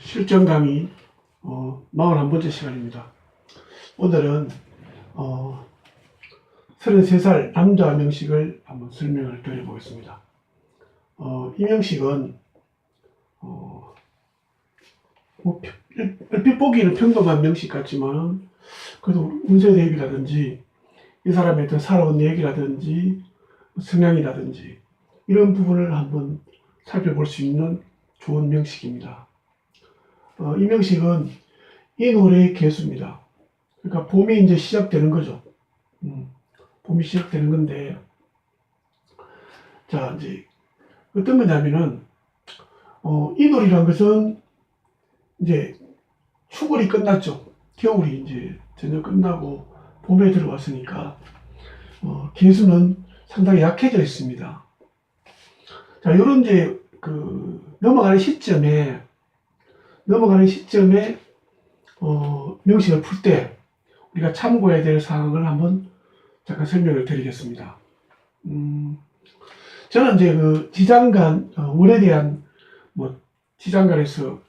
실전 강의 41번째 시간입니다. 오늘은 33살 남자 명식을 한번 설명을 드려보겠습니다. 이 명식은 얼핏 보기에는 평범한 명식 같지만 그래도 운세 대비라든지 이 사람의 어떤 살아온 얘기라든지 성향이라든지 이런 부분을 한번 살펴볼 수 있는 좋은 명식입니다. 이 명식은 이 노래의 개수입니다. 그러니까 봄이 이제 시작되는 거죠. 봄이 시작되는 건데, 자, 이제 어떤 거냐면은, 이 노래란 것은 이제 추월이 끝났죠. 겨울이 이제 전혀 끝나고 봄에 들어왔으니까, 개수는 상당히 약해져 있습니다. 자, 요런 이제 넘어가는 시점에 명식을 풀 때 우리가 참고해야 될 사항을 한번 잠깐 설명을 드리겠습니다. 저는 이제 지장간, 월에 대한 지장간에서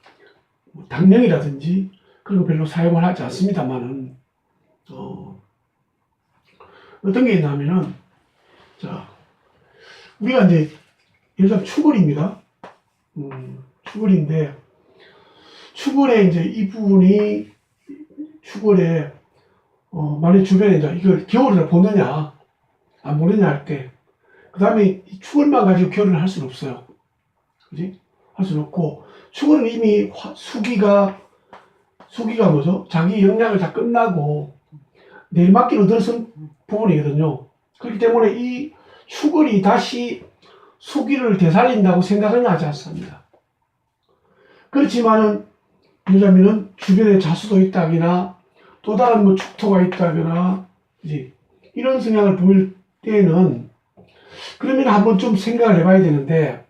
당령이라든지 그런 거 별로 사용을 하지 않습니다만은, 어떤 게 있냐면은, 자, 우리가 이제 일단 추월입니다. 추월인데, 추월에 이제 이 부분이 추월에 만약 주변에 이제 이걸 겨울을 보느냐 안 보느냐 할 때 그 다음에 추월만 가지고 겨울을 할 수는 없어요. 그지? 할 수는 없고 추월은 이미 수기가 뭐죠? 자기 영향을 다 끝나고 내리막길로 들어선 부분이거든요. 그렇기 때문에 이 추월이 다시 수기를 되살린다고 생각은 하지 않습니다. 그렇지만은 왜냐면은 주변에 자수도 있다거나 또 다른 축토가 있다거나 이제 이런 성향을 보일 때는 그러면 한번 좀 생각을 해봐야 되는데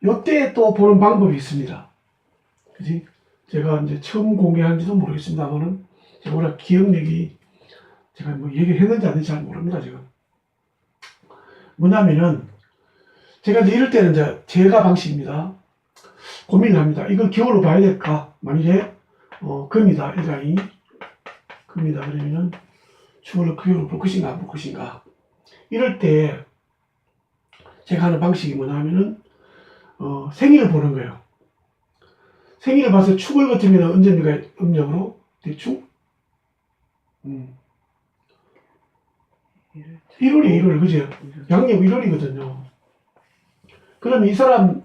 요때 또 보는 방법이 있습니다. 그지? 제가 이제 처음 공개한지도 모르겠습니다만은 제가 워낙 기억력이 제가 얘기를 했는지 안 했는지 잘 모릅니다 지금. 뭐냐면은 제가 이제 이럴 때는 이제 제가 방식입니다. 고민을 합니다. 이걸 겨울로 봐야 될까? 만일에 금이다 일간이 금이다 그러면은 추월을 겨울로 볼 것인가 안 볼 것인가? 이럴 때 제가 하는 방식이 뭐냐면은 생일을 보는 거예요. 생일을 봐서 축월 같으면 언제입니까? 음력으로 대충 1월이 1월 그죠? 양력 1월이거든요. 그러면 이 사람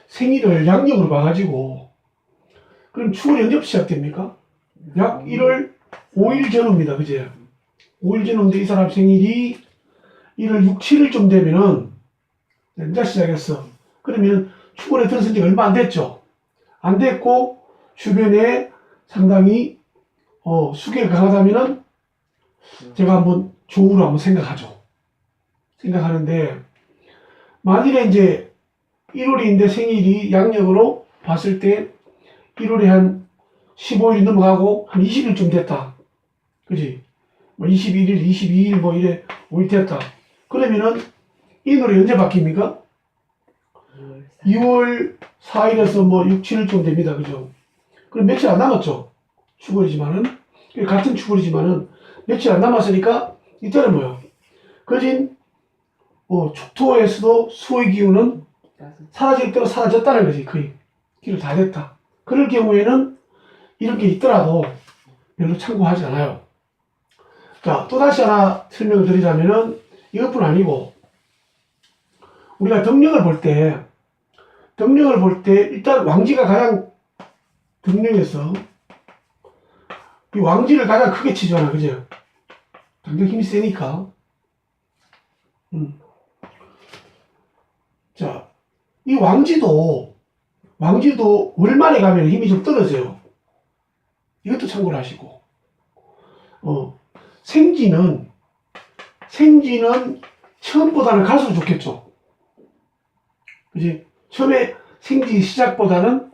생일을 양력으로 봐가지고 그럼 추월이 언제부터 시작됩니까? 약 1월 5일 전후입니다. 그죠? 5일 전후인데 이 사람 생일이 1월 6, 7일쯤 되면은 이제 시작했어. 그러면 추월에 들어선 지 얼마 안 됐죠? 안 됐고 주변에 상당히 수계가 강하다면은 제가 한번 조우로 한번 생각하는데 만일에 이제 1월인데 생일이 양력으로 봤을 때 1월에 한 15일 넘어가고 한 20일쯤 됐다. 그지? 21일, 22일 이래 5일 됐다. 그러면은 이 노래 언제 바뀝니까? 2월 4일에서 6, 7일쯤 됩니다. 그죠? 그럼 며칠 안 남았죠? 추월이지만은 같은 추월이지만은 며칠 안 남았으니까 이때는 뭐야? 그진 축토에서도 수의 기운은 사라질 대로 사라졌다는 거지. 거의 길을 다 됐다. 그럴 경우에는 이런 게 있더라도 별로 참고하지 않아요. 자, 또다시 하나 설명을 드리자면은 이것뿐 아니고 우리가 덕령을 볼 때 일단 왕지가 가장 덕령에서 이 왕지를 가장 크게 치잖아. 그죠? 당장 힘이 세니까. 자, 이 왕지도 월말에 가면 힘이 좀 떨어져요. 이것도 참고를 하시고. 생지는 처음보다는 갈수록 좋겠죠. 그지? 처음에 생지 시작보다는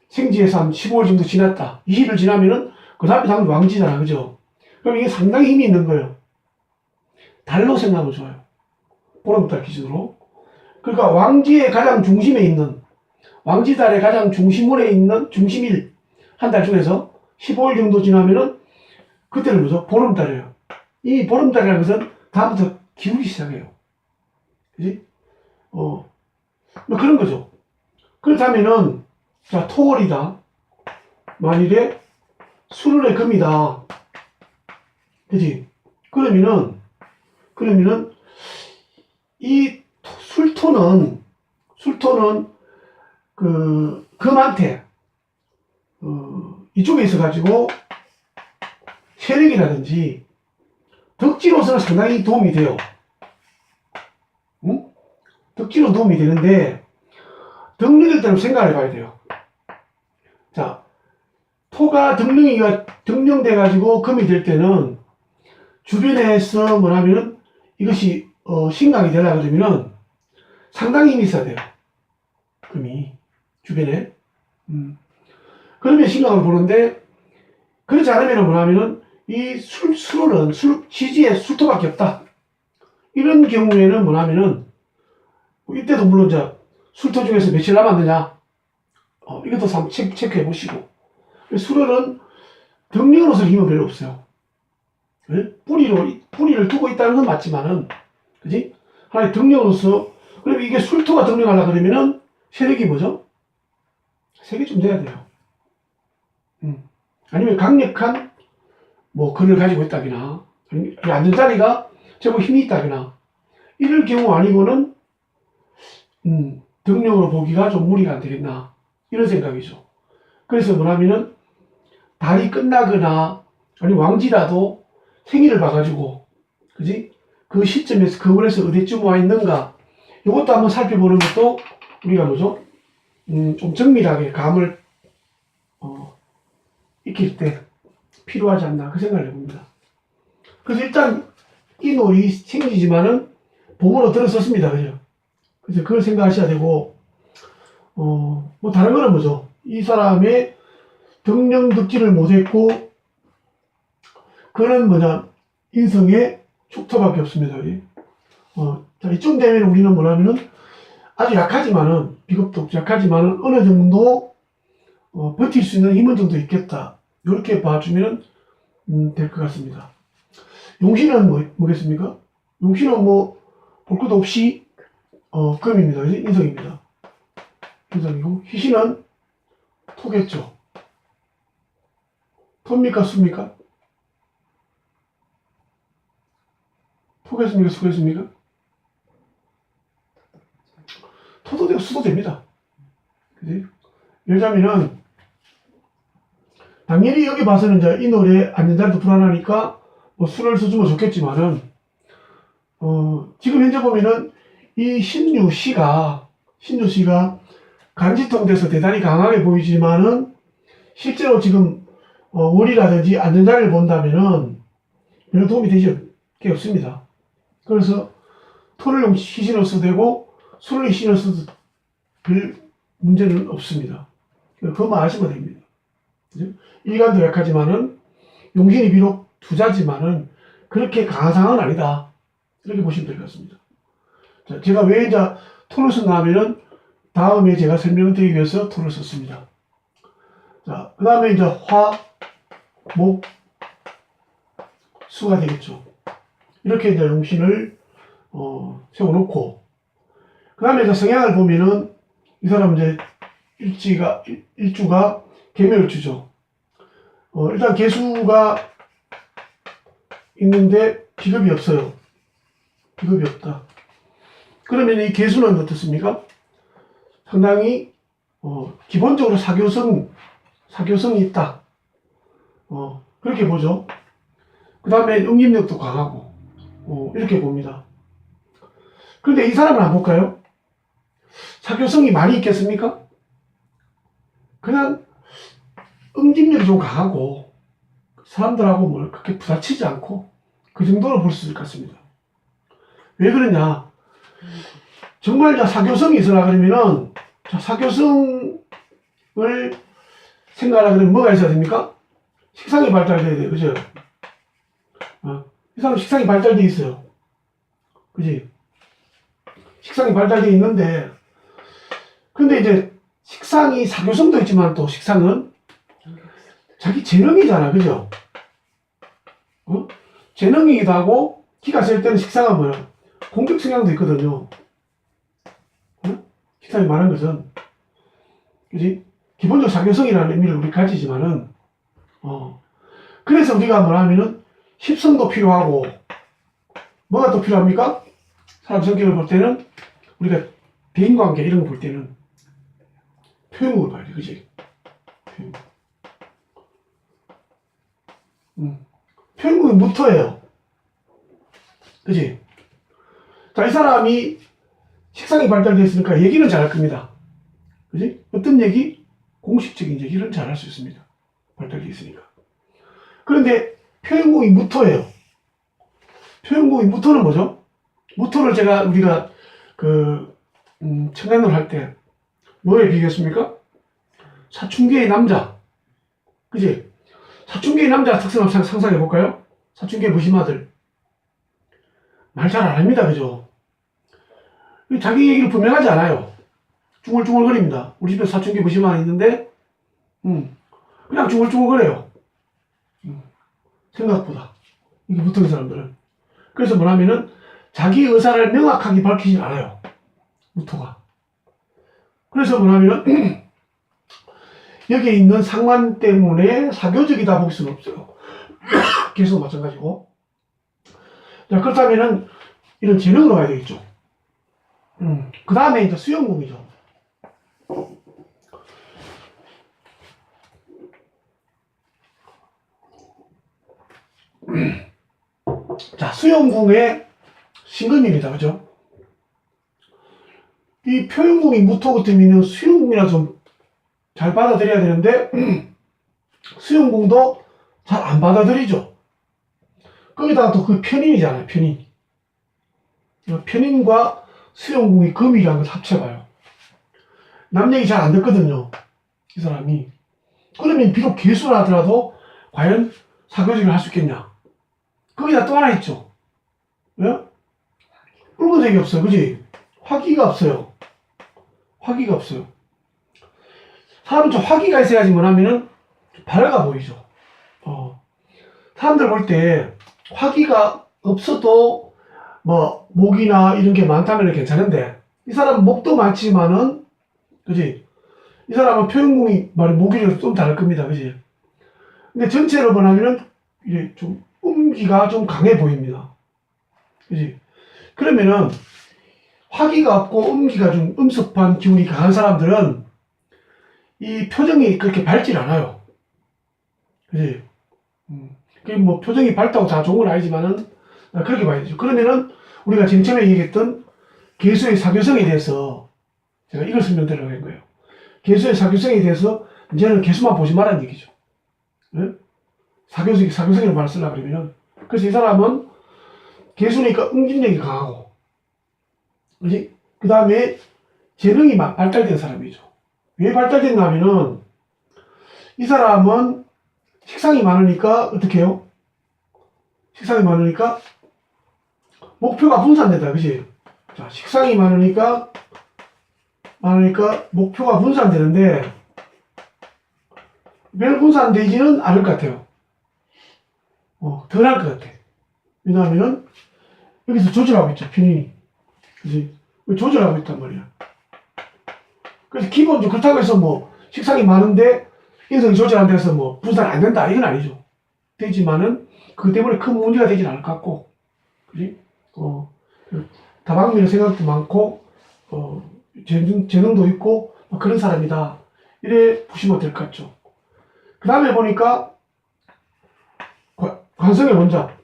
생지에서 한 15일 정도 지났다. 20일 지나면은 그 다음에 당연히 왕지잖아. 그죠? 그럼 이게 상당히 힘이 있는 거예요. 달로 생각하면 좋아요. 보름달 기준으로. 그러니까 왕지의 가장 중심에 있는 왕지달의 가장 중심원에 있는 중심일 한 달 중에서 15일 정도 지나면은 그때는 뭐죠? 보름달이에요. 이 보름달이라는 것은 다음부터 기울기 시작해요. 그지? 뭐 그런 거죠. 그렇다면은, 자, 토월이다. 만일에 수월의 금이다. 그지? 그러면은, 이 술토는, 금한테, 이쪽에 있어가지고, 세력이라든지, 덕지로서는 상당히 도움이 돼요. 응? 덕지로 도움이 되는데, 덕령일 때는 생각을 해봐야 돼요. 자, 토가 덕령돼가지고 금이 될 때는, 주변에서 뭐냐면은, 이것이, 신강이 되려고 그러면은, 상당히 힘이 있어야 돼요. 금이. 주변에. 그러면 신강을 보는데, 그렇지 않으면 뭐냐면은, 이 술은 지지에 술토밖에 없다. 이런 경우에는 뭐냐면은, 이때도 물론 이제 술토 중에서 며칠 남았느냐, 이것도 한번 체크해 보시고. 술은 덕령으로서 힘은 별로 없어요. 네? 뿌리를 두고 있다는 건 맞지만은, 그지? 하나의 덕령으로서, 그럼 이게 술토가 덕령하려고 그러면은, 세력이 뭐죠? 세력이 좀 돼야 돼요. 아니면 강력한, 글을 가지고 있다거나, 앉은 자리가 제법 힘이 있다거나, 이럴 경우 아니고는, 덕령으로 보기가 좀 무리가 안 되겠나. 이런 생각이죠. 그래서 뭐냐면은, 달이 끝나거나, 아니면 왕지라도 생일을 봐가지고, 그지? 그 시점에서, 그 월에서 어디쯤 와 있는가, 이것도 한번 살펴보는 것도 우리가 뭐죠? 좀 정밀하게 감을, 익힐 때 필요하지 않나, 그 생각을 해봅니다. 그래서 일단, 이 놀이 생기지만은, 봄으로 들어섰습니다. 그죠? 그래서 그걸 생각하셔야 되고, 다른 거는 뭐죠? 이 사람의 덕령 덕지를 못했고, 그는 인성의 축토밖에 없습니다. 자, 이쯤 되면 우리는 뭐냐면은, 아주 약하지만은, 비겁도 없고 약하지만은, 어느 정도, 버틸 수 있는 힘은 정도 있겠다. 이렇게 봐주면, 될 것 같습니다. 용신은 뭐겠습니까? 용신은 볼 것도 없이, 금입니다. 인성입니다. 인성이고, 희신은 토겠죠. 토입니까? 수입니까? 토겠습니까? 수겠습니까? 토도 되고 수도 됩니다. 그지? 왜냐면은, 당연히 여기 봐서는 이제 이 노래 앉는 자리도 불안하니까, 술을 써주면 좋겠지만은, 지금 현재 보면은, 이 신유씨가 간지통 돼서 대단히 강하게 보이지만은, 실제로 지금, 월이라든지 앉는 자리를 본다면은, 별로 도움이 되지 게 없습니다. 그래서, 토를 희신으로 써도 되고, 술을 희신으로 써도 별 문제는 없습니다. 그것만 아시면 됩니다. 그죠? 일간도 약하지만은, 용신이 비록 투자지만은, 그렇게 강한 상황은 아니다. 이렇게 보시면 될 것 같습니다. 자, 제가 왜 이제 토를 썼나 하면은, 다음에 제가 설명을 드리기 위해서 토를 썼습니다. 자, 그 다음에 이제 화, 목, 수가 되겠죠. 이렇게 이제 용신을, 세워놓고, 그 다음에 이제 성향을 보면은, 이 사람은 이제 일주가 개묘일주죠. 일단 개수가 있는데 비급이 없어요. 비급이 없다. 그러면 이 개수는 어떻습니까? 상당히, 기본적으로 사교성이 있다. 그렇게 보죠. 그 다음에 응집력도 강하고, 이렇게 봅니다. 그런데 이 사람을 한번 볼까요? 사교성이 많이 있겠습니까? 그냥 응집력이 좀 강하고, 사람들하고 그렇게 부딪히지 않고, 그 정도로 볼 수 있을 것 같습니다. 왜 그러냐? 정말 사교성이 있으라 그러면은, 사교성을 생각하라 그러면 뭐가 있어야 됩니까? 식상이 발달돼야 돼요. 그죠? 이 사람 식상이 발달돼 있어요. 그지? 식상이 발달돼 있는데, 근데 이제 식상이 사교성도 있지만 또 식상은 자기 재능이잖아. 그죠? 어? 재능이기도 하고 기가 셀 때는 식상은 뭐야? 공격 성향도 있거든요. 어? 식상이 많은 것은 그지? 기본적으로 사교성이라는 의미를 우리 가지지만은 그래서 우리가 뭐라 하면은 십성도 필요하고 뭐가 또 필요합니까? 사람 성격을 볼 때는 우리가 대인관계 이런 거 볼 때는 표현력을 봐야 돼. 그지? 표현력이 무토예요. 그지? 자, 이 사람이 식상이 발달되어 있으니까 얘기는 잘할 겁니다. 그지? 어떤 얘기? 공식적인 얘기를 잘할 수 있습니다. 발달되어 있으니까. 그런데 표현공이 무토예요. 표현공이 무토는 뭐죠? 무토를 우리가 청량을 할 때 뭐에 비교했습니까? 사춘기의 남자. 그지? 사춘기의 남자 특성 한번 상상해 볼까요? 사춘기의 무심아들. 말 잘 안 합니다. 그죠? 자기 얘기를 분명하지 않아요. 중얼중얼거립니다. 우리 집에 사춘기 무심아 있는데, 그냥 중얼중얼거려요. 생각보다. 이게 보통 사람들은. 그래서 뭐냐면은, 자기 의사를 명확하게 밝히진 않아요. 무토가. 그래서 뭐냐면은, 여기에 있는 상관 때문에 사교적이다 볼 수는 없어요. 계속 마찬가지고. 자, 그렇다면은, 이런 재능으로 가야 되겠죠. 그 다음에 이제 수영궁이죠. 자, 수영궁의 신금입니다. 그죠? 이 표현궁이 무토 같으면 수영궁이라 좀 잘 받아들여야 되는데, 수영궁도 잘 안 받아들이죠. 거기다가 또 그 편인이잖아요. 편인. 편인과 수영궁이 금이라는 걸 합쳐봐요. 남 얘기 잘 안 듣거든요. 이 사람이. 그러면 비록 개수라 하더라도 과연 사교적을 할 수 있겠냐? 거기다 또 하나 있죠. 왜? 붉은색이 없어요. 그지? 화기가 없어요. 화기가 없어요. 사람은 좀 화기가 있어야지 뭐냐면은 밝아 보이죠. 사람들 볼 때 화기가 없어도 뭐 목이나 이런 게 많다면 괜찮은데 이 사람은 목도 많지만은 그지? 이 사람은 표현공이 말이 목이 좀 다를 겁니다. 그지? 근데 전체로 보면은 이게 좀 음기가 좀 강해 보입니다. 그지? 그러면은 화기가 없고 음기가 좀 음습한 기운이 강한 사람들은 이 표정이 그렇게 밝질 않아요. 그지? 그 뭐 표정이 밝다고 다 좋은 건 아니지만은 그렇게 봐야죠. 그러면은 우리가 지금 처음에 얘기했던 개수의 사교성에 대해서 제가 이걸 설명드리려고 한 거예요. 개수의 사교성에 대해서 이제는 개수만 보지 말라는 얘기죠. 네? 사교성이라고 말을 쓰려고 그러면은 그래서 이 사람은 개수니까 응집력이 강하고 그지? 그 다음에 재능이 발달된 사람이죠. 왜 발달됐나 하면은 이 사람은 식상이 많으니까 어떻게 해요? 식상이 많으니까 목표가 분산된다. 그지? 자, 식상이 많으니까 목표가 분산되는데 별 분산되지는 않을 것 같아요. 덜 할 것 같아. 왜냐하면은 여기서 조절하고 있죠. 편인이. 그지? 조절하고 있단 말이야. 그래서 기본적으로 그렇다고 해서 뭐 식상이 많은데 인성이 조절 안 돼서 뭐 분산 안 된다 이건 아니죠. 되지만은 그 때문에 큰 문제가 되진 않을 것 같고, 그지? 다방면의 생각도 많고, 재능도 있고 그런 사람이다. 이래 보시면 될 것 같죠. 그 다음에 보니까 관성의 원자,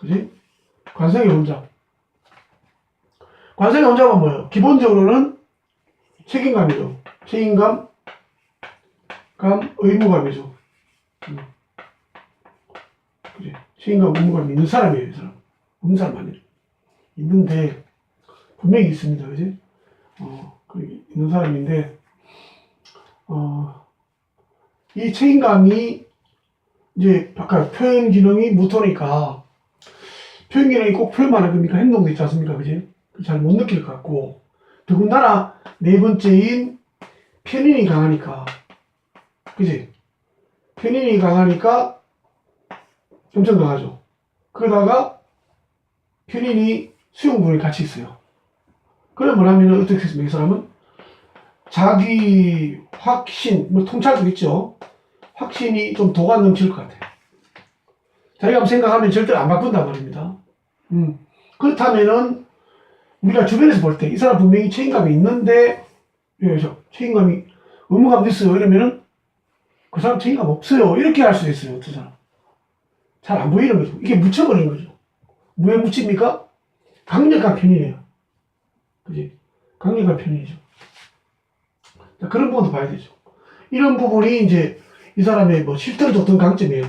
그지? 관성의 원자. 관성의 원자가 뭐예요? 기본적으로는 책임감이죠. 책임감, 의무감이죠. 그래. 책임감, 의무감이 있는 사람이에요, 이 사람. 없는 사람 아니에요. 있는데, 분명히 있습니다, 그지? 있는 사람인데, 이 책임감이, 이제, 아까 표현 기능이 무토니까, 표현 기능이 꼭 표현만 할 겁니까? 행동도 있지 않습니까, 그지? 잘 못 느낄 것 같고, 더군다나, 네 번째인 편인이 강하니까. 그지? 편인이 강하니까 엄청 강하죠. 그러다가 편인이 수용군이 같이 있어요. 그러면 뭐냐면 어떻게 했습니까? 이 사람은 자기 확신, 뭐 통찰도 있죠. 확신이 좀 도가 넘칠 것 같아요. 자기가 생각하면 절대 안 바꾼단 말입니다. 그렇다면은 우리가 주변에서 볼 때 이 사람 분명히 책임감이 있는데 책임감이 의무감도 있어요. 이러면은 그 사람 책임감 없어요. 이렇게 할 수도 있어요. 어떤 사람. 잘 안 보이는 거죠. 이게 묻혀버리는 거죠. 왜 묻힙니까? 강력한 편이에요. 그지? 강력한 편이죠. 자, 그런 부분도 봐야 되죠. 이런 부분이 이제 이 사람의 뭐 실제로 좋던 강점이에요.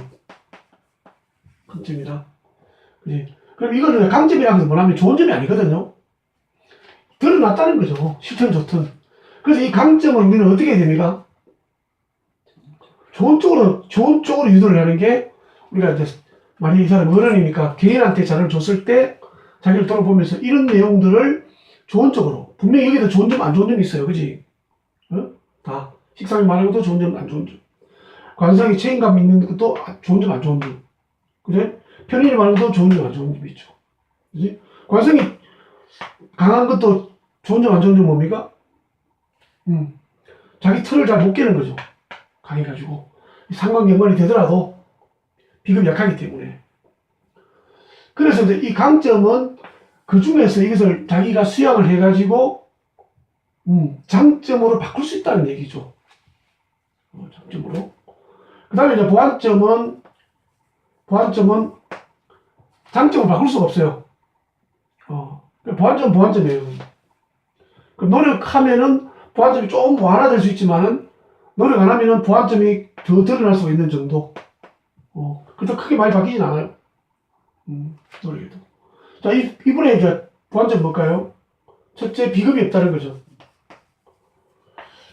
강점이다. 그지? 그럼 이거는 강점이라고 해서 뭐냐면 좋은 점이 아니거든요. 드러났다는 거죠. 실제로 좋던. 그래서 이 강점을 우리는 어떻게 해야 됩니까? 좋은 쪽으로 유도를 하는 게 우리가 이제 만약 이 사람 어른이니까 개인한테 자료를 줬을 때 자기를 돌아보면서 이런 내용들을 좋은 쪽으로 분명히 여기도 좋은 점 안 좋은 점이 있어요. 그지? 어? 다 식상이 많은 것도 좋은 점 안 좋은 점 관상이 책임감 있는 것도 좋은 점 안 좋은 점 그래? 편인이 많은 것도 좋은 점 안 좋은 점이 있죠. 그지? 관상이 강한 것도 좋은 점 안 좋은 점 뭡니까? 자기 틀을 잘 못 깨는 거죠. 강해가지고 상관 연관이 되더라도 비급이 약하기 때문에. 그래서 이제 이 강점은 그 중에서 이것을 자기가 수양을 해가지고 장점으로 바꿀 수 있다는 얘기죠. 장점으로. 그 다음에 이제 보완점은 장점을 바꿀 수가 없어요. 보완점이에요. 노력하면은 보완점이 조금 완화될 수 있지만은 노력 안 하면은 보완점이 더 드러날 수 있는 정도. 그렇다고 크게 많이 바뀌진 않아요. 노력해도. 자, 이번에 이제 보완점 뭘까요? 첫째, 비급이 없다는 거죠.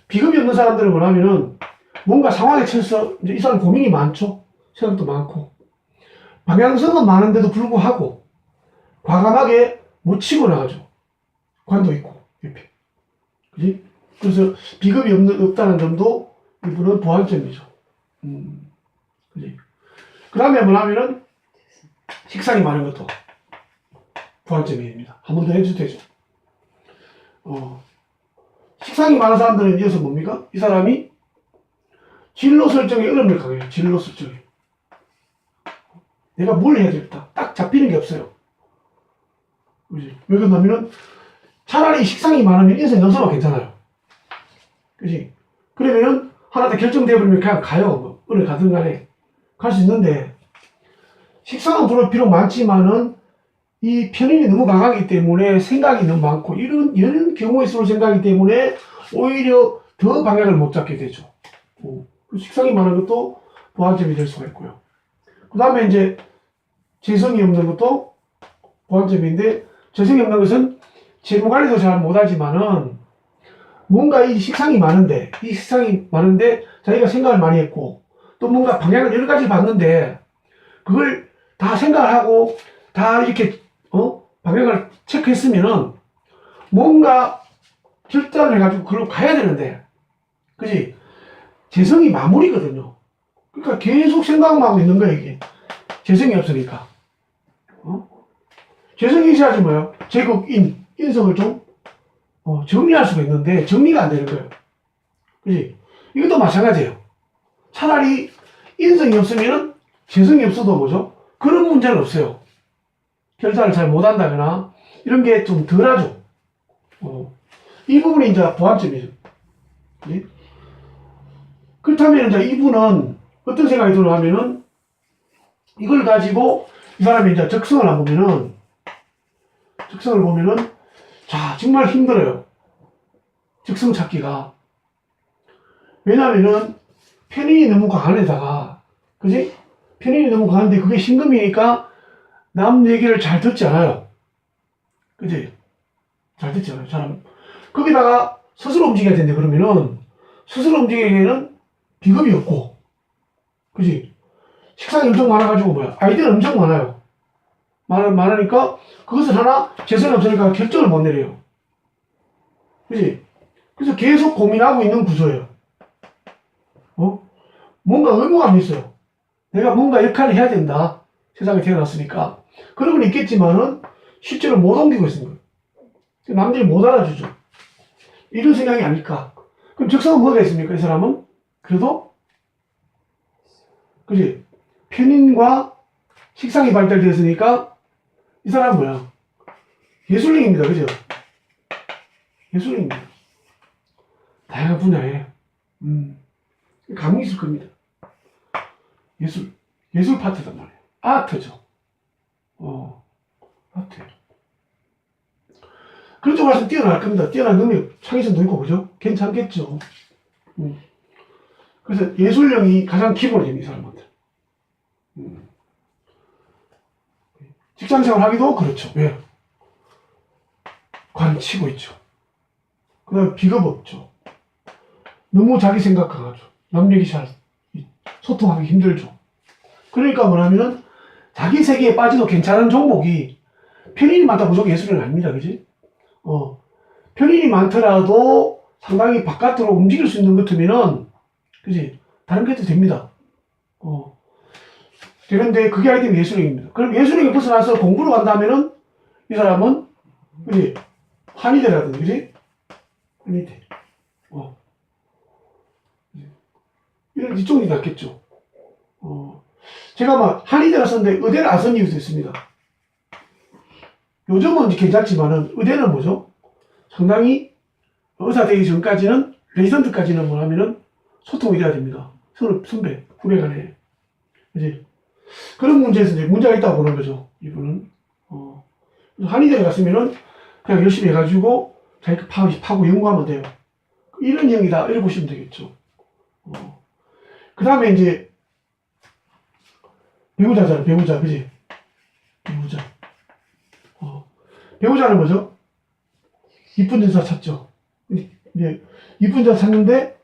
비급이 없는 사람들은 뭐냐면은 뭔가 상황에 처해서 이제 이 사람 고민이 많죠. 생각도 많고. 방향성은 많은데도 불구하고 과감하게 못 치고 나가죠. 관도 있고, 옆에. 그지? 그래서 비급이 없다는 점도 이분은 보완점이죠. 그지? 그 다음에 뭐냐면은 식상이 많은 것도 보완점입니다. 한 번 더 해줘도 되죠. 식상이 많은 사람들은 이어서 뭡니까? 이 사람이 진로 설정에 어려움을 강해요. 진로 설정에. 내가 뭘 해야 되겠다. 딱 잡히는 게 없어요. 그지? 왜 그러냐면은 차라리 식상이 많으면 인생 연수가 괜찮아요. 그지? 그러면은 하나 다 결정되어버리면 그냥 가요. 뭐, 어느 가든 간에. 갈 수 있는데, 식상은 비록 많지만은 이 편인이 너무 강하기 때문에 생각이 너무 많고, 이런 경우일수록 생각이기 때문에 오히려 더 방향을 못 잡게 되죠. 식상이 많은 것도 보완점이 될 수가 있고요. 그 다음에 이제 재성이 없는 것도 보완점인데, 재성이 없는 것은 재무 관리도 잘 못하지만은 뭔가 이 식상이 많은데 자기가 생각을 많이 했고 또 뭔가 방향을 여러 가지 봤는데 그걸 다 생각을 하고 다 이렇게 방향을 체크했으면은 뭔가 결단을 해가지고 그걸로 가야 되는데 그지? 재성이 마무리거든요. 그러니까 계속 생각만 하고 있는 거야 이게. 재성이 없으니까. 재성이 있어야지 뭐예요? 제국 인성을 좀 정리할 수가 있는데 정리가 안 되는 거예요. 그지? 이것도 마찬가지예요. 차라리 인성이 없으면 재성이 없어도 뭐죠? 그런 문제는 없어요. 결단을 잘 못한다거나 이런 게 좀 덜하죠. 이 부분이 이제 보완점이죠. 그지? 그렇다면 이제 이분은 어떤 생각이 들어 하면은 이걸 가지고 이 사람이 이제 적성을 보면은 자, 정말 힘들어요. 적성 찾기가. 왜냐면은, 편인이 너무 강한 데다가, 그지? 편인이 너무 강한데 그게 신금이니까 남 얘기를 잘 듣지 않아요. 그지? 잘 듣지 않아요, 사람. 거기다가 스스로 움직여야 되는데, 그러면은, 스스로 움직이기에는 비겁이 없고, 그지? 식상이 엄청 많아가지고 뭐야? 아이디어는 엄청 많아요. 많으니까 그것을 하나 재성이 없으니까 결정을 못 내려요. 그지? 그래서 계속 고민하고 있는 구조예요. 뭔가 의무감이 있어요. 내가 뭔가 역할을 해야 된다. 세상에 태어났으니까. 그런 건 있겠지만은 실제로 못 옮기고 있는 거예요. 남들이 못 알아주죠. 이런 생각이 아닐까. 그럼 적성은 뭐가 있습니까? 이 사람은? 그래도, 그지? 편인과 식상이 발달되었으니까 이 사람은 뭐야? 예술인입니다. 그죠? 예술인입니다. 다양한 분야에. 감이 있을 겁니다. 예술 파트단 말이에요. 아트죠. 아트예요. 그런 쪽으로 해서 뛰어날 겁니다. 뛰어난 능력, 창의성도 있고, 그죠? 괜찮겠죠. 그래서 예술력이 가장 기본이에요, 이 사람한테. 직장생활 하기도 그렇죠. 왜? 관치고 있죠. 그 다음에 비겁 없죠. 너무 자기 생각 강하죠. 남 얘기 잘 소통하기 힘들죠. 그러니까 뭐냐면은 자기 세계에 빠져도 괜찮은 종목이 편인이 많다 무조건 예술은 아닙니다. 그지? 편인이 많더라도 상당히 바깥으로 움직일 수 있는 것 같으면은, 그지? 다른 게 해도 됩니다. 그런데 그게 아니면 예술인입니다. 그럼 예술인이 벗어나서 공부를 간다면은 이 사람은, 그지? 한의대라든지, 그지? 한의대. 이쪽이 낫겠죠. 제가 막 한의대를 썼는데 의대를 안 쓴 이유도 있습니다. 요즘은 이제 괜찮지만은 의대는 뭐죠? 상당히 의사 되기 전까지는, 레지던트까지는 뭐냐면은 소통이 돼야 됩니다. 서로 선배, 후배 간에. 그지? 그런 문제에서 이제 문제가 있다고 보는 거죠. 이분은. 한의대에 갔으면은 그냥 열심히 해가지고 자기 파고 연구하면 돼요. 이런 형이다. 이렇게 보시면 되겠죠. 그 다음에 이제 배우자잖아. 배우자. 그지? 배우자. 배우자는 뭐죠? 이쁜 여자 찾죠. 이제 이쁜 여자 찾는데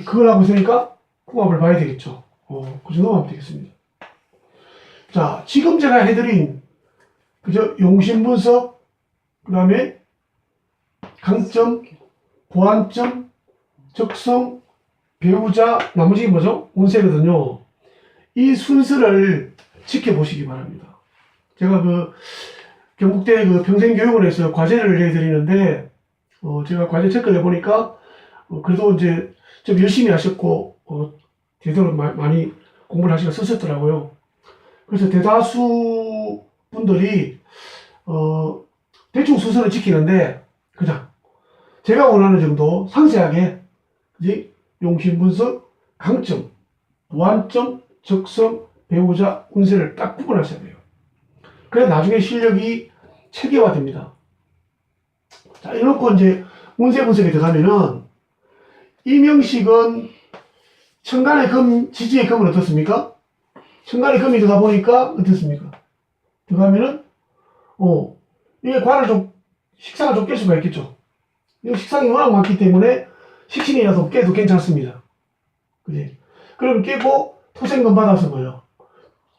그걸 하고 있으니까 궁합을 봐야 되겠죠. 그 정도만 하면 되겠습니다. 자, 지금 제가 해드린 그죠? 용심 분석, 그 다음에 강점, 보완점, 적성, 배우자, 나머지 뭐죠? 운세거든요. 이 순서를 지켜보시기 바랍니다. 제가 경북대 평생교육원에서 과제를 해드리는데, 제가 과제 체크를 해보니까, 그래도 이제 좀 열심히 하셨고, 제대로 많이 공부를 하시고 쓰셨더라고요. 그래서 대다수 분들이, 대충 순서를 지키는데, 그냥 제가 원하는 정도 상세하게, 그지? 용심 분석, 강점, 보완점, 적성, 배우자, 운세를 딱 구분하셔야 돼요. 그래 나중에 실력이 체계화됩니다. 자, 이렇게 이제 운세 분석에 들어가면은 이명식은 천간의 금, 지지의 금은 어떻습니까? 천간의 금이 들어가 보니까 어떻습니까? 들어가면은 이게 관을 좀 식상을 좀 깰 수가 있겠죠. 이 식상이 워낙 많기 때문에 식신이라도 깨도 괜찮습니다. 그지? 그럼 깨고 토생금 받아서 뭐예요?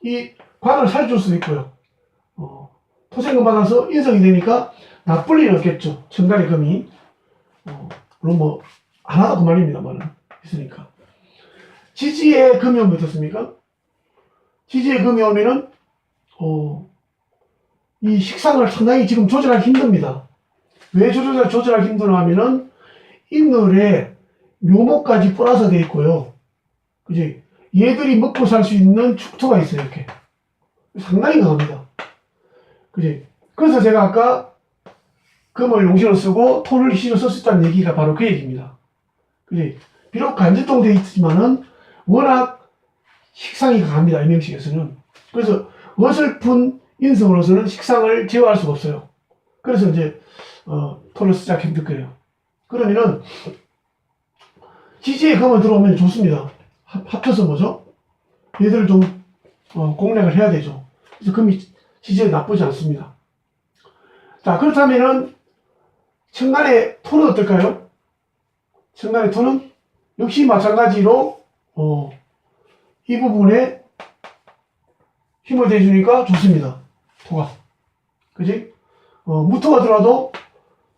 이 관을 살줄 수도 있고요. 토생금 받아서 인성이 되니까 나쁠 일은 없겠죠. 천간의 금이. 물론 뭐, 하나도 그 말입니다만은. 있으니까. 지지의 금이 오면 어떻습니까? 지지의 금이 오면은, 이 식상을 상당히 지금 조절하기 힘듭니다. 왜 조절하기 힘드냐 하면은, 인월에 묘목까지 플러스 되어 있고요. 그지? 얘들이 먹고 살 수 있는 축토가 있어요, 이렇게. 상당히 강합니다. 그지? 그래서 제가 아까 금을 용신으로 쓰고 토를 시로 썼었다는 얘기가 바로 그 얘기입니다. 그지? 비록 간지동 되어 있지만은 워낙 식상이 강합니다, 이명식에서는. 그래서 어설픈 인성으로서는 식상을 제어할 수가 없어요. 그래서 이제, 토를 쓰자 힘들 거예요. 그러면은, 지지의 금을 들어오면 좋습니다. 합쳐서 뭐죠? 얘들을 좀, 공략을 해야 되죠. 그래서 금이 지지에 나쁘지 않습니다. 자, 그렇다면은, 천간의 토는 어떨까요? 천간의 토는 역시 마찬가지로, 이 부분에 힘을 대주니까 좋습니다. 토가. 그지? 무토가 들어와도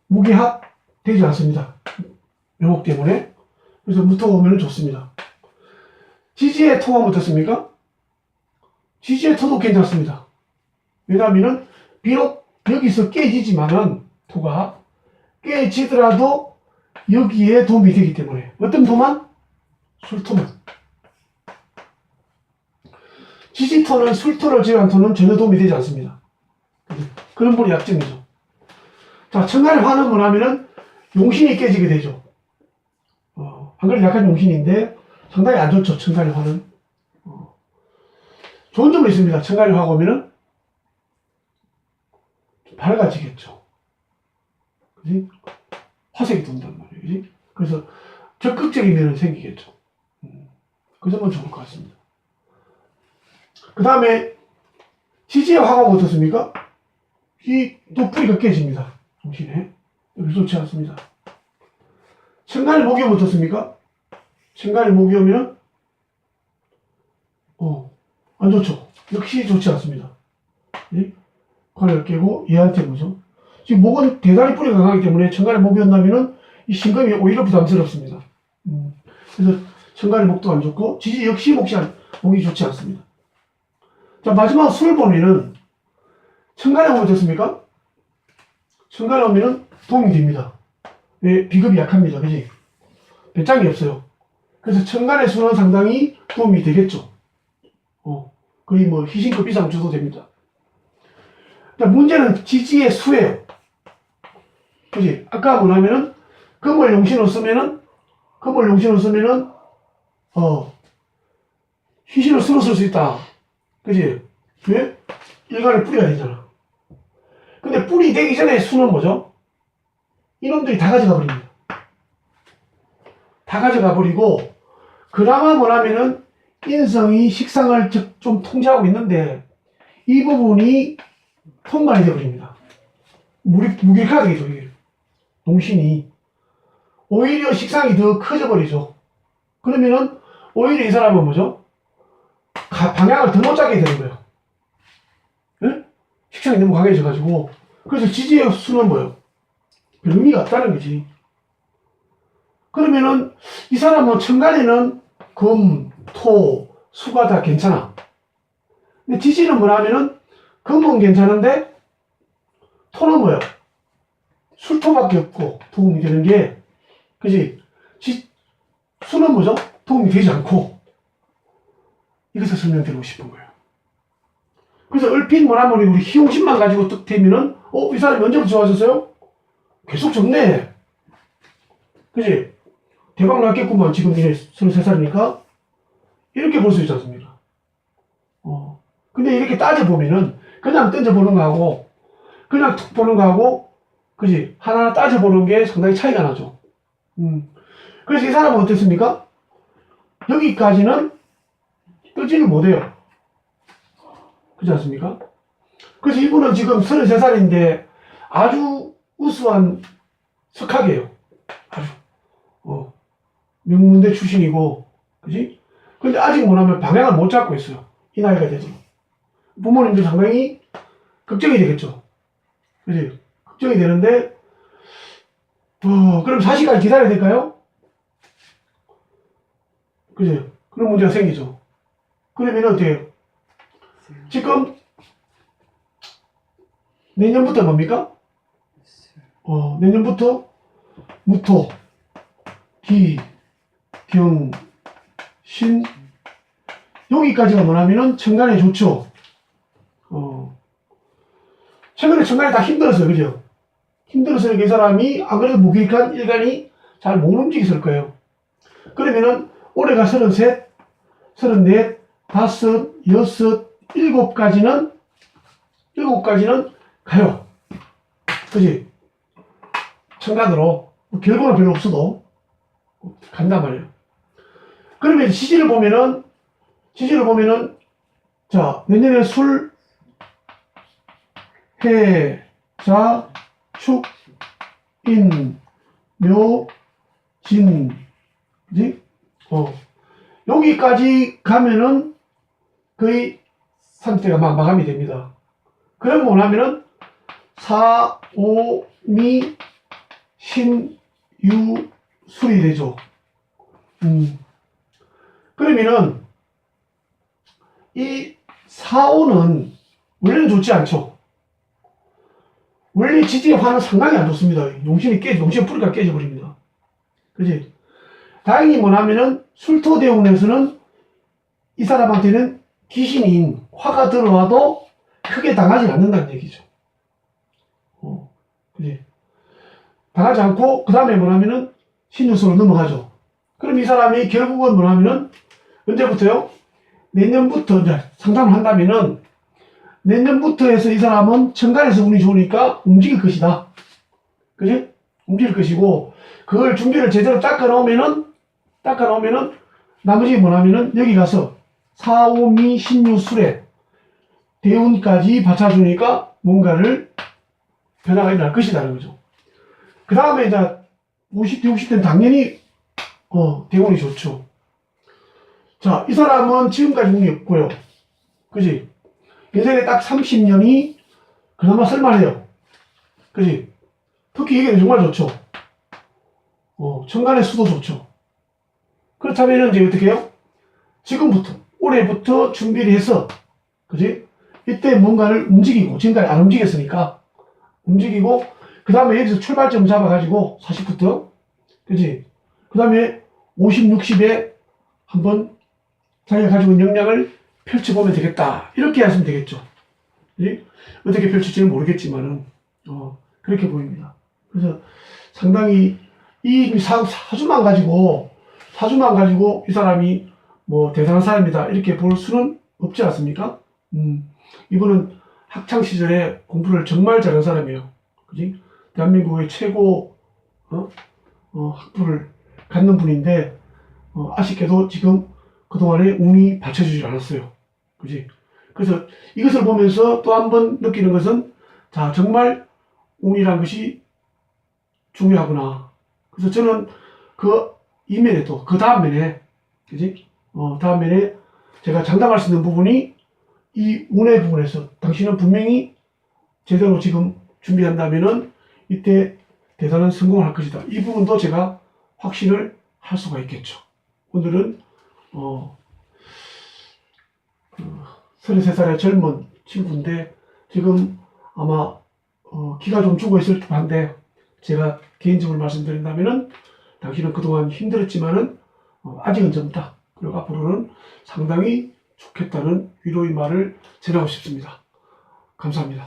무기합 되지 않습니다. 묘목 때문에. 그래서 무토 오면 좋습니다. 지지의 토가 어떻습니까? 지지의 토도 괜찮습니다. 왜냐하면 비록 여기서 깨지지만은 토가 깨지더라도 여기에 도움이 되기 때문에. 어떤 토만? 술토만. 지지토는 술토를 제외한 토는 전혀 도움이 되지 않습니다. 그런 분이 약점이죠. 자, 천간의 화는 뭐냐면은 용신이 깨지게 되죠. 안 그래도 약간 용신인데 상당히 안 좋죠, 천간의 화는. 좋은 점은 있습니다. 천간의 화가 오면은 밝아지겠죠. 그지? 화색이 돈단 말이에요. 그지? 그래서 적극적인 면은 생기겠죠. 그 점은 좋을 것 같습니다. 그 다음에 지지의 화가 어떻습니까? 또 뿌리가 깨집니다. 정신에. 여기 좋지 않습니다. 천간에 목이 오면 어떻습니까? 천간에 목이 오면 안 좋죠. 역시 좋지 않습니다. 예? 관을 깨고 얘한테 뭐죠? 지금 목은 대단히 뿌리가 강하기 때문에 천간에 목이 온다면은 이 신금이 오히려 부담스럽습니다. 그래서 천간에 목도 안 좋고 지지 역시 목이 좋지 않습니다. 자, 마지막 술을 보면은 천간에 오면 어떻습니까? 천간에 오면은 도움이 됩니다. 왜? 비급이 약합니다. 그지? 배짱이 없어요. 그래서 천간의 수는 상당히 도움이 되겠죠. 거의 뭐 희신급 이상 줘도 됩니다. 문제는 지지의 수예요. 그지? 아까 뭐냐면은 금을 용신으로 쓰면은 희신을 수로 쓸 수 있다. 그지? 왜? 일간에 뿌리가 되잖아. 근데 뿌리 되기 전에 수는 뭐죠? 이놈들이 다 가져가 버립니다. 다 가져가 버리고 그나마 뭐냐면은 인성이 식상을 좀 통제하고 있는데 이 부분이 통관이 되어버립니다. 무기력하게 되죠. 이게. 농신이 오히려 식상이 더 커져버리죠. 그러면은 오히려 이 사람은 뭐죠? 방향을 더 못 잡게 되는 거예요. 네? 식상이 너무 강해져가지고. 그래서 지지의 수는 뭐예요? 별 의미가 없다는 거지. 그러면은 이 사람은 천간에는 금, 토, 수가 다 괜찮아. 근데 지지는 뭐냐면은 금은 괜찮은데 토는 뭐예요? 술토밖에 없고 도움이 되는 게, 그지? 수는 뭐죠? 도움이 되지 않고. 이것을 설명드리고 싶은 거예요. 그래서 얼핏 뭐라면 우리 희용심만 가지고 뚝 되면은 이 사람이 언제부터 좋아졌어요? 계속 좋네. 그지? 대박 났겠구만. 지금 이래 33살이니까 이렇게 볼 수 있지 않습니까? 근데 이렇게 따져보면은 그냥 던져보는 거하고 그냥 툭 보는 거하고, 그지? 하나하나 따져보는 게 상당히 차이가 나죠. 그래서 이 사람은 어땠습니까? 여기까지는 뜨지를 못해요. 그렇지 않습니까? 그래서 이분은 지금 33살인데 아주 우수한 석학이에요. 아주. 명문대 출신이고, 그지? 근데 아직 뭐냐면 방향을 못 잡고 있어요. 이 나이가 돼서. 부모님도 상당히 걱정이 되겠죠. 그지? 걱정이 되는데, 그럼 40까지 기다려야 될까요? 그지? 그런 문제가 생기죠. 그러면 어떻게 해요? 지금 내년부터 뭡니까? 내년부터 무토, 기, 경, 신, 여기까지가 뭐냐면은 천간에 좋죠. 최근에 천간에 다 힘들었어요. 그죠? 힘들어서 이 사람이 안 그래도 무기력한 일간이 잘 못 움직였을 거예요. 그러면은 올해가 33, 34, 5, 6, 7까지는 가요. 그지? 천간으로. 결과는 별로 없어도 간단 말이에요. 그러면 지지를 보면은, 자, 내년에 술, 해, 자, 축, 인, 묘, 진, 그지? 여기까지 가면은 거의 상태가 마감이 됩니다. 그럼 뭐냐면은 사, 오, 미, 신, 유, 수리되죠. 그러면은 이 4호는 원래는 좋지 않죠. 원래 지지의 화는 상당히 안 좋습니다. 용신의 뿌리가 깨져버립니다. 그지? 다행히 뭐냐면은 술토대운에서는 이 사람한테는 귀신인 화가 들어와도 크게 당하지 않는다는 얘기죠. 그지? 당하지 않고, 그 다음에 뭐냐면은 신유수로 넘어가죠. 그럼 이 사람이 결국은 뭐냐면은 언제부터요? 내년부터 이제 상담을 한다면은 내년부터 해서 이 사람은 천간에서 운이 좋으니까 움직일 것이다. 그지? 움직일 것이고, 그걸 준비를 제대로 닦아놓으면은 나머지 뭐냐면은 여기 가서 사오미 신유술에 대운까지 받쳐주니까 뭔가를 변화가 일어날 것이라는 거죠. 그 다음에 이제 50대, 60대는 당연히 대운이 좋죠. 자, 이 사람은 지금까지 운이 없고요. 그지? 인생에 딱 30년이 그나마 쓸만해요. 그지? 특히 이게 정말 좋죠. 천간의 수도 좋죠. 그렇다면 이제 어떻게 해요? 지금부터, 올해부터 준비를 해서, 그지? 이때 뭔가를 움직이고, 지금까지 안 움직였으니까, 움직이고, 그 다음에 여기서 출발점 잡아가지고, 40부터, 그지? 그 다음에 50, 60에 한번 자기가 가지고 있는 역량을 펼쳐보면 되겠다. 이렇게 하시면 되겠죠. 그지? 어떻게 펼칠지는 모르겠지만은, 그렇게 보입니다. 그래서 상당히 이 사주만 가지고 이 사람이 뭐 대단한 사람이다 이렇게 볼 수는 없지 않습니까? 이분은 학창 시절에 공부를 정말 잘한 사람이에요. 그지? 대한민국의 최고 학부를 갖는 분인데 아쉽게도 지금 그동안에 운이 받쳐주지 않았어요. 그지? 그래서 이것을 보면서 또 한 번 느끼는 것은 자, 정말 운이란 것이 중요하구나. 그래서 저는 그 이면에도 그 다음 면에, 그지? 다음 면에 제가 장담할 수 있는 부분이 이 운의 부분에서 당신은 분명히 제대로 지금 준비한다면은 이때 대단한 성공을 할 것이다. 이 부분도 제가 확신을 할 수가 있겠죠. 오늘은 33살의 젊은 친구인데 지금 아마 기가 좀 죽어 있을 듯한데 제가 개인적으로 말씀드린다면은 당신은 그동안 힘들었지만은 아직은 젊다. 그리고 앞으로는 상당히 좋겠다는 위로의 말을 전하고 싶습니다. 감사합니다.